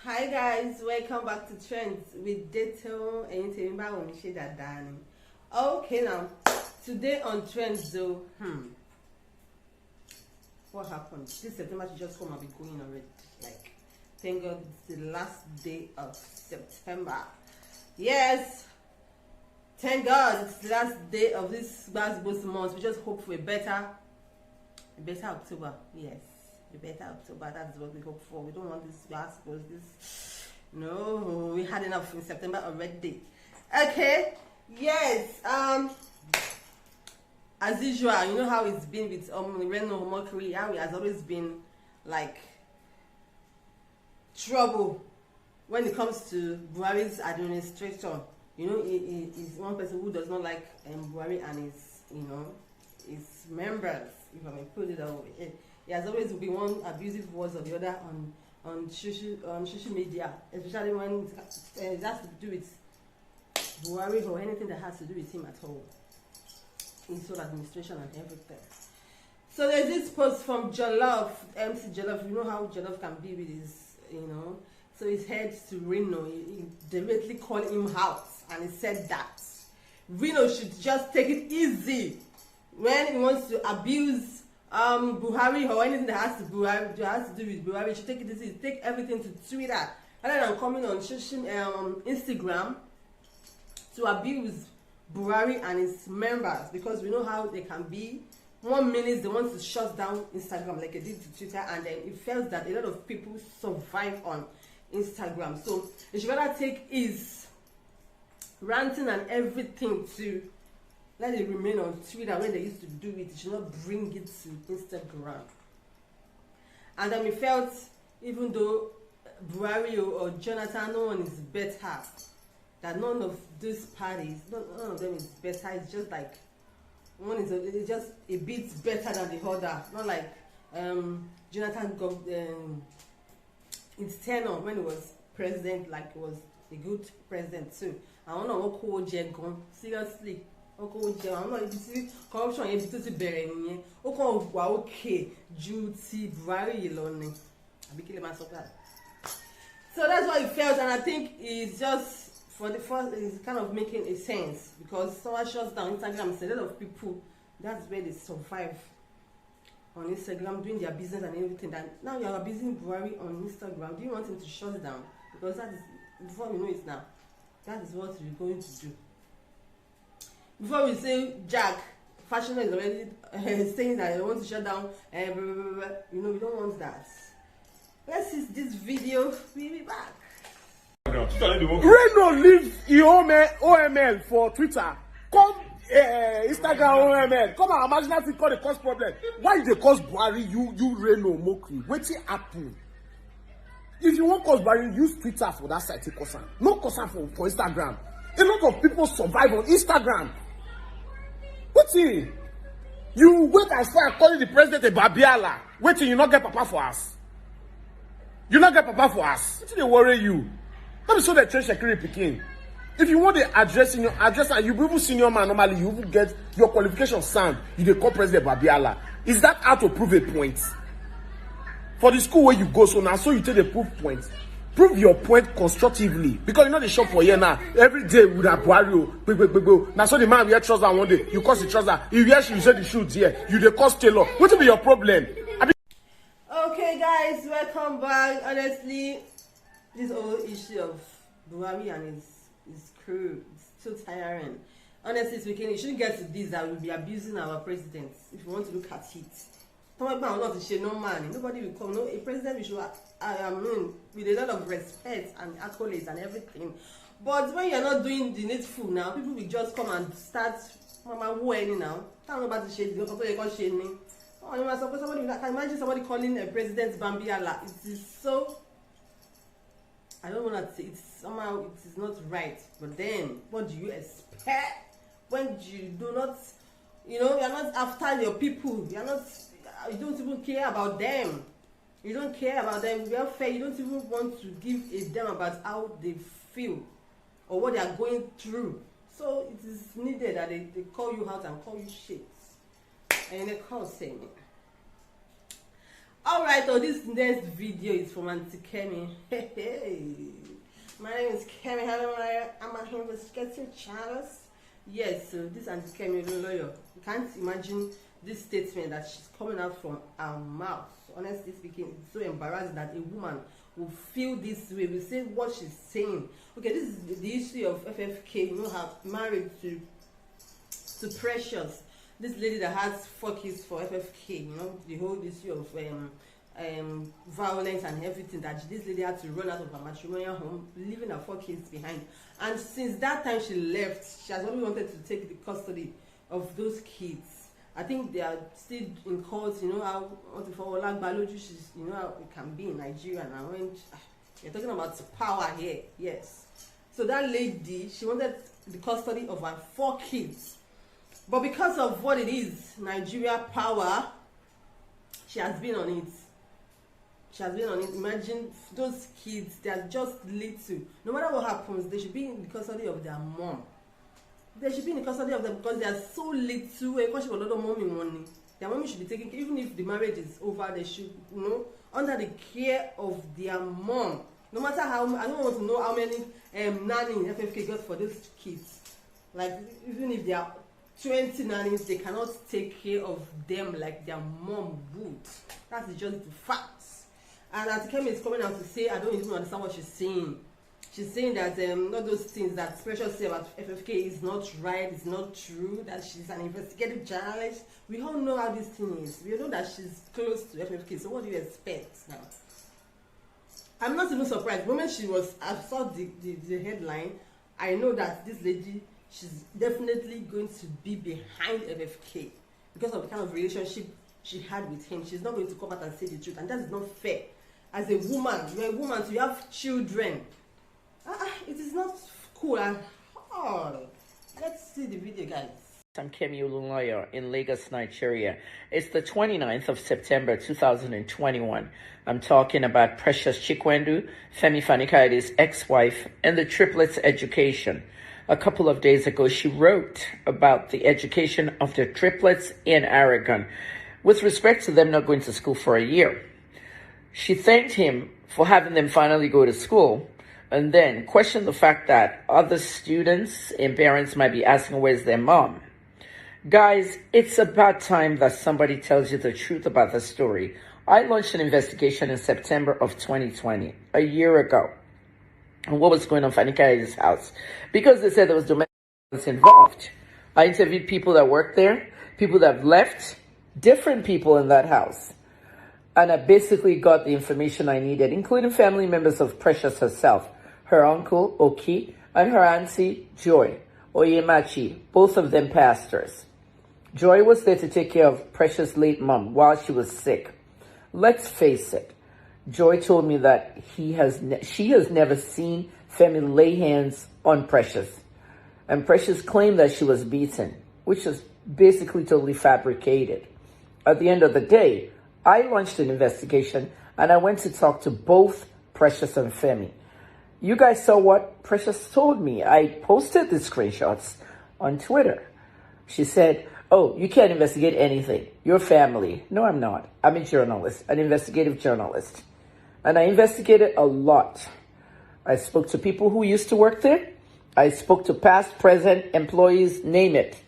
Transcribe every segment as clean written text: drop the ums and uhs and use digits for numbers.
Hi guys, welcome back to Trends with Detail and Danny. Okay, now today on Trends though, what happened? This September should just come and be going already. Like, thank God it's the last day of September. Yes, thank God it's the last day of this last month. We just hope for a better October. Yes. A better October. That's what we hope for. We don't want this last goes this. No, we had enough in September already. Okay. Yes. As usual, you know how it's been with Reno, Mercury. How it has always been like trouble when it comes to Buhari's administration. You know, he's one person who does not like Buhari and his members. If I may put it that way. He has always been one abusive words or the other on social media, especially when it has to do with Buhari or anything that has to do with him at all, in sole administration and everything. So there's this post from Jollof, MC Jollof. You know how Jollof can be with his, So he's head to Reno. He directly called him out, and he said that Reno should just take it easy when he wants to abuse Buhari or anything that has to do with Buhari. Should take it easy. Take everything to Twitter rather than coming on social Instagram to abuse Buhari and his members, because we know how they can be. 1 minute they want to shut down Instagram like they did to Twitter, and then it felt that a lot of people survive on Instagram. So they should rather take his ranting and everything to let it remain on Twitter when they used to do it. You should not bring it to Instagram. And then we felt, even though Buhari or Jonathan, no one is better, that none of these parties, none of them is better. It's just like one is just a bit better than the other. Not like Jonathan got his tenure when he was president, like he was a good president too. I don't know what cool Jegon, seriously. I'm not even corruption yẹn tó ti bẹ̀rẹ̀ nìyẹn. Ó kàn wà okay ju ti Buhari yìí lọ ni. Àbí kí lè máa sọ that. So that's what it felt, and I think it's just for the first, it's kind of making a sense, because someone shuts down Instagram. It's a lot of people. That's where they survive on Instagram, doing their business and everything. That now you are abusing Buhari on Instagram. Do you want him to shut down? Because that is, before we know it now, that is what we're going to do. Before we say Jack, Fashion is already saying that they want to shut down, we don't want that. Let's see this video. We'll be back. Reno leave OML for Twitter. Come Instagram OML. Come and imagine that it cause the cause problem. Why they cause Buhari? You Reno Mokri. Wetin happen? If you want cause Buhari, use Twitter for that site. Take concern. No concern for Instagram. A lot of people survive on Instagram. Wetin? You wait and start calling the president a babiala. Wait till you not get papa for us. You not get papa for us. Wetin dey worry you? Let me show the train security pikin. If you want the address in your address, and you even senior man normally, you even get your qualification sound. You dey call president babiala. Is that how to prove a point? For the school where you go, so now so you take the proof point. Prove your point constructively, because you know the shop for here now. Every day with a Buhari, now so the man wear trouser one day, you cause the trouser. You wear you say the shoes here, you the cause tailor. What will be your problem? Okay, guys, welcome back. Honestly, this whole issue of Buhari and his crew is so tiring. Honestly speaking, it shouldn't get to this that we'll be abusing our presidents. If you want to look at it. Nobody will come. No, a president we should with a lot of respect and accolades and everything. But when you're not doing the needful now, people will just come and start now. Somebody can imagine somebody calling a president Bambiala. It is so, I don't want to say, it's somehow it is not right. But then what do you expect when you do not, you're not after your people, you don't even care about them. You don't care about them welfare. You don't even want to give a damn about how they feel or what they are going through. So it is needed that they call you out and call you shit. And they call saying it. Alright, so this next video is from Auntie Kemi. Hey, my name is Kemi. Hello, I'm a investigative journalist. Yes, so this Auntie Kemi Olunloyo. You can't imagine this statement that she's coming out from her mouth. Honestly speaking, it's so embarrassing that a woman will feel this way, will say what she's saying. Okay, this is the issue of FFK, you know, her married to Precious. This lady that has 4 kids for FFK, you know, the whole issue of violence and everything, that this lady had to run out of her matrimonial home, leaving her 4 kids behind. And since that time she left, she has only wanted to take the custody of those kids. I think they are still in court. You know how she's, you know how it can be in Nigeria now. When you're talking about power here, yes. So that lady, she wanted the custody of her 4 kids. But because of what it is, Nigeria power, she has been on it. She has been on it. Imagine those kids, they are just little. No matter what happens, they should be in the custody of their mom. They should be in the custody of them because they are so little. Because a lot of mommy money. Their mommy should be taking care. Even if the marriage is over, they should, you know, under the care of their mom. No matter how, I don't want to know how many nanny FFK got for those kids. Like, even if they are 20 nannies, they cannot take care of them like their mom would. That's just the facts. And Auntie Kemi is coming out to say, I don't even understand what she's saying. She's saying that all those things that Precious say about FFK is not right, it's not true, that she's an investigative journalist. We all know how this thing is. We know that she's close to FFK, so what do you expect now? I'm not even surprised. The moment I saw the headline, I know that this lady, she's definitely going to be behind FFK because of the kind of relationship she had with him. She's not going to come out and say the truth, and that is not fair. As a woman, you're a woman, so you have children. It is not cool at all. Let's see the video, guys. I'm Kemi Olunloyo in Lagos, Nigeria. It's the 29th of September, 2021. I'm talking about Precious Chikwendu, Femi Fani-Kayede's ex-wife, and the triplets' education. A couple of days ago, she wrote about the education of the triplets in Aragon, with respect to them not going to school for a year. She thanked him for having them finally go to school, and then questioned the fact that other students and parents might be asking, where's their mom? Guys, it's about time that somebody tells you the truth about the story. I launched an investigation in September of 2020, a year ago, on what was going on in Fani-Kayede's house, because they said there was domestic violence involved. I interviewed people that worked there, people that have left, different people in that house. And I basically got the information I needed, including family members of Precious herself, her uncle, Oki, and her auntie, Joy, Oyemachi, both of them pastors. Joy was there to take care of Precious' late mom while she was sick. Let's face it, Joy told me that she has never seen Femi lay hands on Precious. And Precious claimed that she was beaten, which is basically totally fabricated. At the end of the day, I launched an investigation and I went to talk to both Precious and Femi. You guys saw what Precious told me. I posted the screenshots on Twitter. She said, oh, you can't investigate anything. You're family. No, I'm not. I'm a journalist, an investigative journalist. And I investigated a lot. I spoke to people who used to work there. I spoke to past, present employees, name it.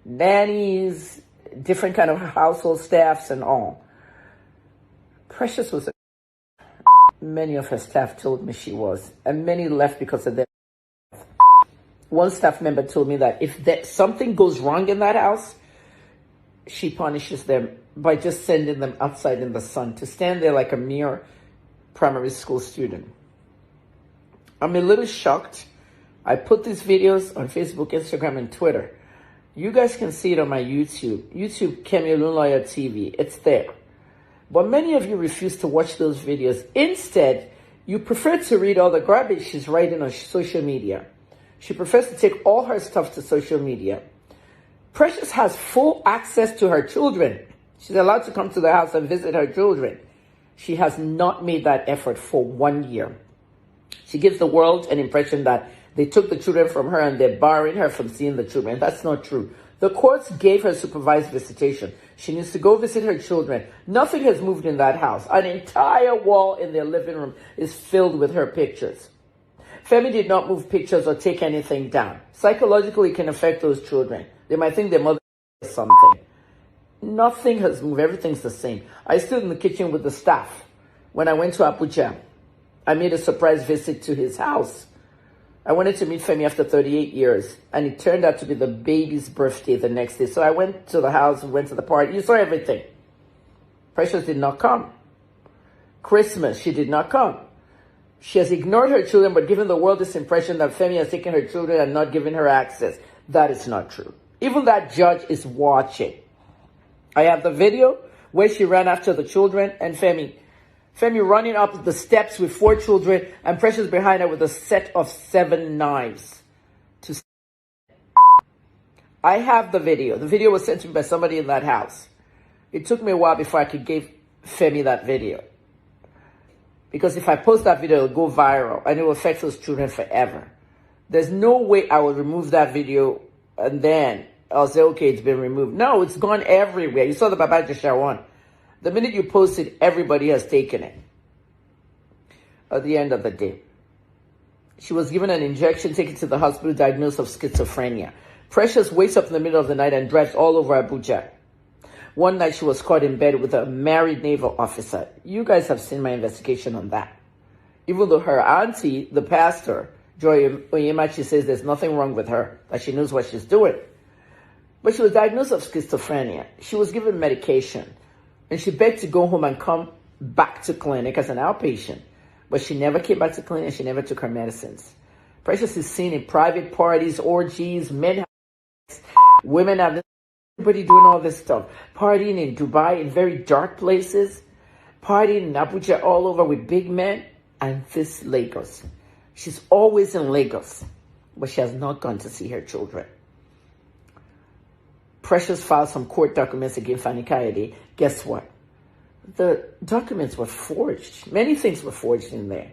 Nannies, different kind of household staffs and all. Precious was many of her staff told me she was, and many left because of that. One staff member told me that if something goes wrong in that house, she punishes them by just sending them outside in the sun to stand there like a mere primary school student. I'm a little shocked. I put these videos on Facebook, Instagram, and Twitter. You guys can see it on my YouTube Kemi Olunloyo TV. It's there. But many of you refuse to watch those videos. Instead, you prefer to read all the garbage she's writing on social media. She prefers to take all her stuff to social media. Precious has full access to her children. She's allowed to come to the house and visit her children. She has not made that effort for 1 year. She gives the world an impression that they took the children from her and they're barring her from seeing the children. That's not true. The courts gave her supervised visitation. She needs to go visit her children. Nothing has moved in that house. An entire wall in their living room is filled with her pictures. Femi did not move pictures or take anything down. Psychologically, it can affect those children. They might think their mother is something. Nothing has moved. Everything's the same. I stood in the kitchen with the staff. When I went to Abuja, I made a surprise visit to his house. I wanted to meet Femi after 38 years, and it turned out to be the baby's birthday the next day. So I went to the house, we went to the party. You saw everything. Precious did not come. Christmas, she did not come. She has ignored her children, but given the world this impression that Femi has taken her children and not given her access. That is not true. Even that judge is watching. I have the video where she ran after the children and Femi running up the steps with 4 children and Precious behind her with a set of 7 knives. I have the video. The video was sent to me by somebody in that house. It took me a while before I could give Femi that video. Because if I post that video, it'll go viral and it will affect those children forever. There's no way I will remove that video and then I'll say, okay, it's been removed. No, it's gone everywhere. You saw the Baba Jashawan. The minute you post it, everybody has taken it. At the end of the day, she was given an injection, taken to the hospital, diagnosed of schizophrenia. Precious wakes up in the middle of the night and drives all over Abuja. One night she was caught in bed with a married naval officer. You guys have seen my investigation on that. Even though her auntie, the pastor, Joy Oyemachi, says there's nothing wrong with her, that she knows what she's doing. But she was diagnosed of schizophrenia. She was given medication. And she begged to go home and come back to clinic as an outpatient. But she never came back to clinic and she never took her medicines. Precious is seen in private parties, orgies, men, women have everybody doing all this stuff. Partying in Dubai in very dark places. Partying in Abuja all over with big men. And this Lagos. She's always in Lagos. But she has not gone to see her children. Precious filed some court documents against Fani Kayode. Guess what? The documents were forged. Many things were forged in there.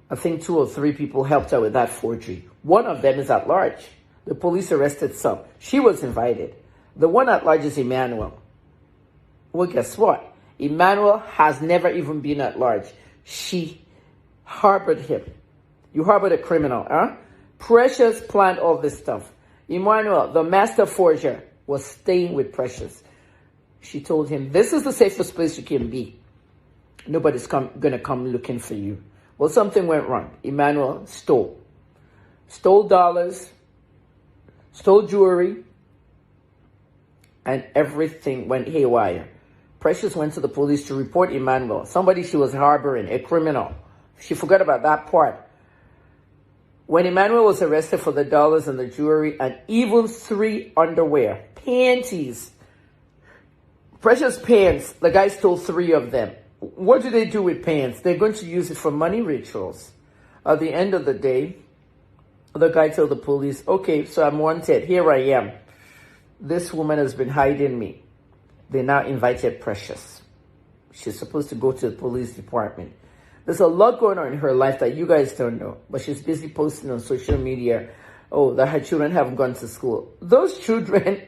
I think 2 or 3 people helped her with that forgery. One of them is at large. The police arrested some. She was invited. The one at large is Emmanuel. Well, guess what? Emmanuel has never even been at large. She harbored him. You harbored a criminal, huh? Precious planned all this stuff. Emmanuel, the master forger, was staying with Precious. She told him, this is the safest place you can be. Nobody's going to come looking for you. Well, something went wrong. Emmanuel stole. Stole dollars, stole jewelry, and everything went haywire. Precious went to the police to report Emmanuel, somebody she was harboring, a criminal. She forgot about that part. When Emmanuel was arrested for the dollars and the jewelry and even 3 underwear, panties, Precious pants, the guy stole 3 of them. What do they do with pants? They're going to use it for money rituals. At the end of the day, the guy told the police, okay, so I'm wanted. Here I am. This woman has been hiding me. They now invited Precious. She's supposed to go to the police department. There's a lot going on in her life that you guys don't know, but she's busy posting on social media, oh, that her children haven't gone to school. Those children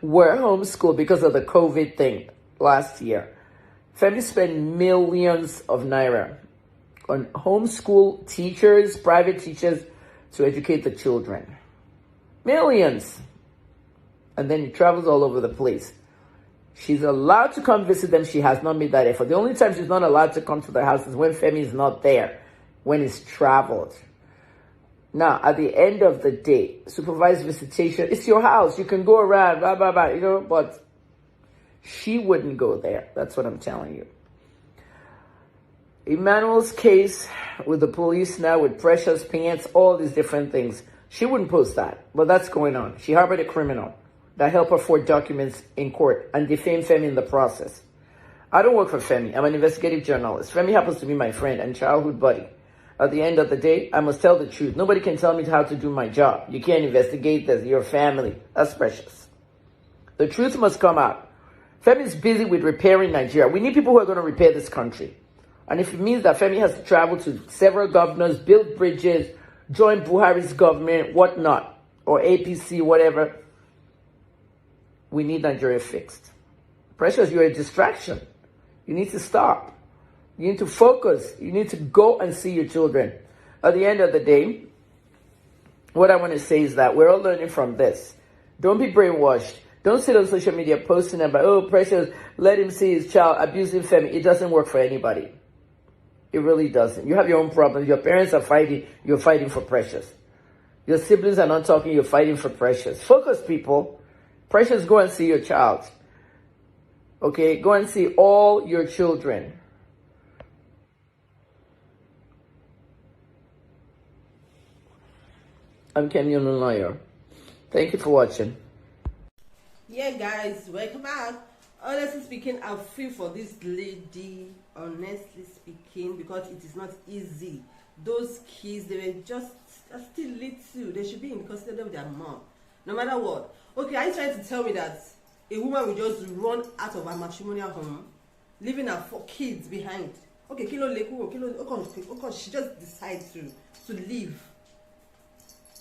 were homeschooled because of the COVID thing last year. Femi spent millions of naira on homeschool teachers, private teachers, to educate the children. Millions. And then he travels all over the place. She's allowed to come visit them. She has not made that effort. The only time she's not allowed to come to the house is when Femi is not there, when he's traveled. Now, at the end of the day, supervised visitation, it's your house. You can go around, blah, blah, blah, but she wouldn't go there. That's what I'm telling you. Emmanuel's case with the police now, with Precious pants, all these different things. She wouldn't post that, but that's going on. She harbored a criminal that helped her forge documents in court and defame Femi in the process. I don't work for Femi. I'm an investigative journalist. Femi happens to be my friend and childhood buddy. At the end of the day, I must tell the truth. Nobody can tell me how to do my job. You can't investigate this. Your family. That's Precious. The truth must come out. Femi is busy with repairing Nigeria. We need people who are going to repair this country. And if it means that Femi has to travel to several governors, build bridges, join Buhari's government, whatnot, or APC, whatever, we need Nigeria fixed. Precious, you're a distraction. You need to stop. You need to focus. You need to go and see your children. At the end of the day, what I want to say is that we're all learning from this. Don't be brainwashed. Don't sit on social media posting about, oh, Precious, let him see his child abusing Femi. It doesn't work for anybody. It really doesn't. You have your own problems. Your parents are fighting. You're fighting for Precious. Your siblings are not talking. You're fighting for Precious. Focus, people. Precious, go and see your child. Okay? Go and see all your children. I'm Kemi, Olunloyo. Thank you for watching. Yeah, guys, welcome back. Honestly speaking, I feel for this lady, honestly speaking, because it is not easy. Those kids, they were just still little. They should be in custody of their mom, no matter what. Okay, are you trying to tell me that a woman will just run out of her matrimonial home, leaving her 4 kids behind? Okay, she just decides to leave.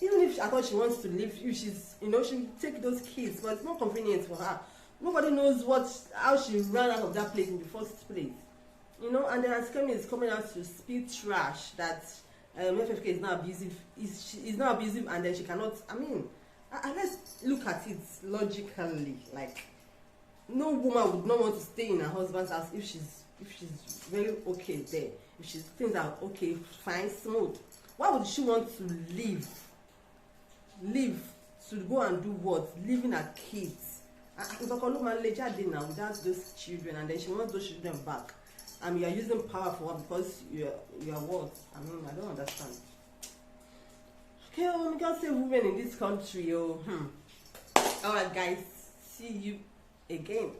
Even if I thought she wants to leave, if she's, she'll take those kids, but it's not convenient for her. Nobody knows how she ran out of that place in the first place. And then as Kemi is coming out to speak trash that FFK is not abusive, is not abusive, and then she cannot, let's look at it logically. Like, no woman would not want to stay in her husband's house if she's very okay there. If things are okay, fine, smooth. Why would she want to leave to go and do what? Leaving her kids. Without those children, and then she wants those children back. You are using power for her because you are what? I don't understand. Okay, we can't say women in this country. Alright, guys, see you again.